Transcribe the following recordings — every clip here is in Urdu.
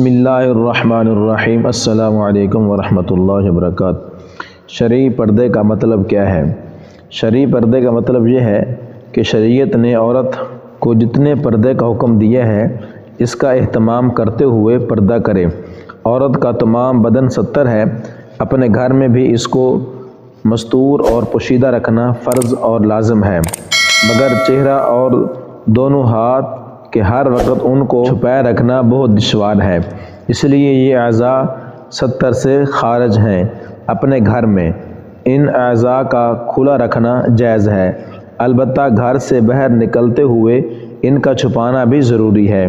بسم اللہ الرحمن الرحیم۔ السلام علیکم ورحمۃ اللہ وبرکاتہ۔ شرعی پردے کا مطلب کیا ہے؟ شرعی پردے کا مطلب یہ ہے کہ شریعت نے عورت کو جتنے پردے کا حکم دیا ہے اس کا اہتمام کرتے ہوئے پردہ کرے۔ عورت کا تمام بدن ستر ہے، اپنے گھر میں بھی اس کو مستور اور پوشیدہ رکھنا فرض اور لازم ہے، مگر چہرہ اور دونوں ہاتھ کہ ہر وقت ان کو چھپائے رکھنا بہت دشوار ہے، اس لیے یہ اعضاء ستر سے خارج ہیں۔ اپنے گھر میں ان اعضاء کا کھلا رکھنا جائز ہے، البتہ گھر سے باہر نکلتے ہوئے ان کا چھپانا بھی ضروری ہے۔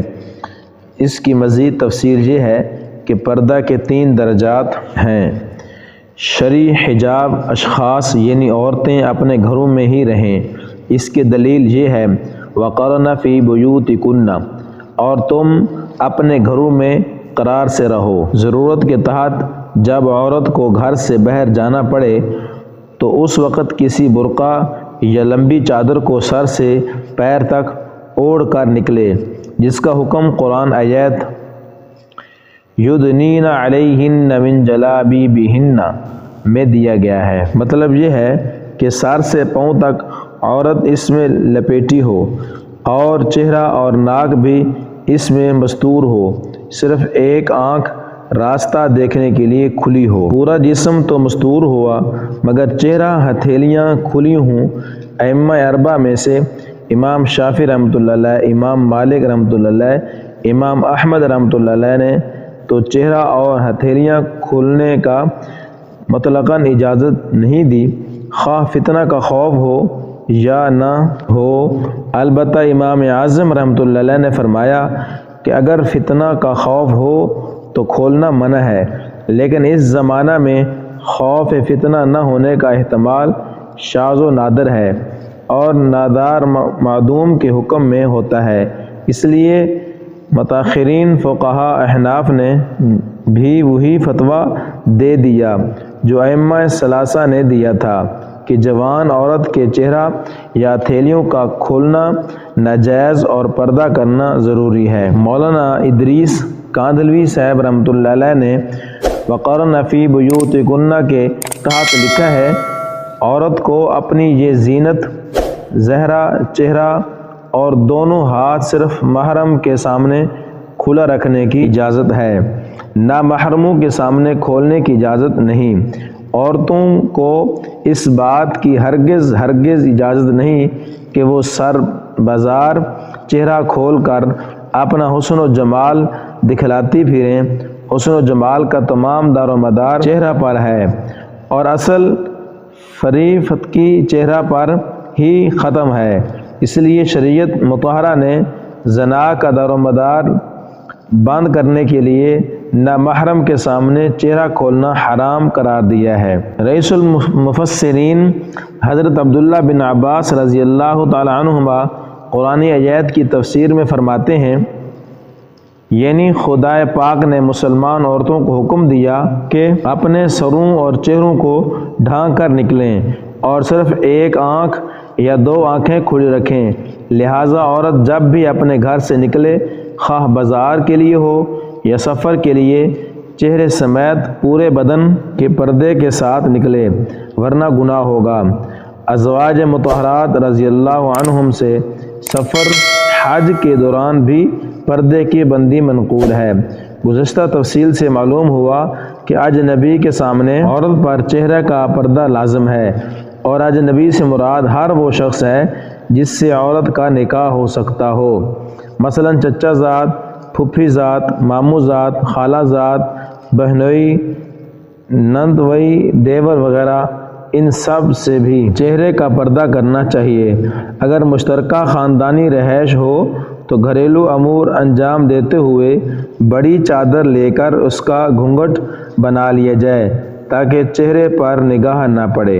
اس کی مزید تفصیل یہ ہے کہ پردہ کے 3 درجات ہیں۔ شرعی حجاب اشخاص یعنی عورتیں اپنے گھروں میں ہی رہیں، اس کی دلیل یہ ہے وَقَرْنَ فِي بُيُوتِكُنَّ، اور تم اپنے گھروں میں قرار سے رہو۔ ضرورت کے تحت جب عورت کو گھر سے باہر جانا پڑے تو اس وقت کسی برقع یا لمبی چادر کو سر سے پیر تک اوڑھ کر نکلے، جس کا حکم قرآن آیت یُدْنِینَ عَلَیْہِنَّ مِن جَلَابِیبِہِنَّ میں دیا گیا ہے۔ مطلب یہ ہے کہ سر سے پاؤں تک عورت اس میں لپیٹی ہو اور چہرہ اور ناک بھی اس میں مستور ہو، صرف ایک آنکھ راستہ دیکھنے کے لیے کھلی ہو۔ پورا جسم تو مستور ہوا مگر چہرہ ہتھیلیاں کھلی ہوں۔ ائمہ اربعہ میں سے امام شافعی رحمۃ اللہ علیہ، امام مالک رحمۃ اللہ علیہ، امام احمد رحمۃ اللہ علیہ نے تو چہرہ اور ہتھیلیاں کھولنے کا مطلقاً اجازت نہیں دی، خواہ فتنہ کا خوف ہو یا نہ ہو۔ البتہ امام اعظم رحمۃ اللہ علیہ نے فرمایا کہ اگر فتنہ کا خوف ہو تو کھولنا منع ہے، لیکن اس زمانہ میں خوف فتنہ نہ ہونے کا احتمال شاذ و نادر ہے اور نادار معدوم کے حکم میں ہوتا ہے، اس لیے متاخرین فقہاء احناف نے بھی وہی فتویٰ دے دیا جو ائمہ ثلاثہ نے دیا تھا کہ جوان عورت کے چہرہ یا ہتھیلیوں کا کھولنا ناجائز اور پردہ کرنا ضروری ہے۔ مولانا ادریس کاندھلوی صاحب رحمۃ اللہ علیہ نے وَقَرْنَ فِي بُيُوتِكُنَّ کے تحت لکھا ہے عورت کو اپنی یہ زینت ظاہرہ چہرہ اور دونوں ہاتھ صرف محرم کے سامنے کھلا رکھنے کی اجازت ہے، نامحرموں کے سامنے کھولنے کی اجازت نہیں۔ عورتوں کو اس بات کی ہرگز اجازت نہیں کہ وہ سر بازار چہرہ کھول کر اپنا حسن و جمال دکھلاتی پھریں۔ حسن و جمال کا تمام دار و مدار چہرہ پر ہے اور اصل فریفتگی چہرہ پر ہی ختم ہے، اس لیے شریعت مطہرہ نے زنا کا دار و مدار بند کرنے کے لیے نامحرم کے سامنے چہرہ کھولنا حرام قرار دیا ہے۔ رئیس المفسرین حضرت عبداللہ بن عباس رضی اللہ تعالی عنہما قرآن آیات کی تفسیر میں فرماتے ہیں، یعنی خدا پاک نے مسلمان عورتوں کو حکم دیا کہ اپنے سروں اور چہروں کو ڈھانک کر نکلیں اور صرف ایک آنکھ یا 2 آنکھیں کھلی رکھیں، لہٰذا عورت جب بھی اپنے گھر سے نکلے، خواہ بازار کے لیے ہو یا سفر کے لیے، چہرے سمیت پورے بدن کے پردے کے ساتھ نکلے، ورنہ گناہ ہوگا۔ ازواج مطہرات رضی اللہ عنہم سے سفر حج کے دوران بھی پردے کی بندی منقول ہے۔ گزشتہ تفصیل سے معلوم ہوا کہ اجنبی کے سامنے عورت پر چہرہ کا پردہ لازم ہے، اور اجنبی سے مراد ہر وہ شخص ہے جس سے عورت کا نکاح ہو سکتا ہو، مثلا چچا زاد، پھپھی زاد، ماموں زاد، خالہ زاد، بہنوئی، نندوئی، دیور وغیرہ، ان سب سے بھی چہرے کا پردہ کرنا چاہیے۔ اگر مشترکہ خاندانی رہائش ہو تو گھریلو امور انجام دیتے ہوئے بڑی چادر لے کر اس کا گھونگھٹ بنا لیا جائے تاکہ چہرے پر نگاہ نہ پڑے۔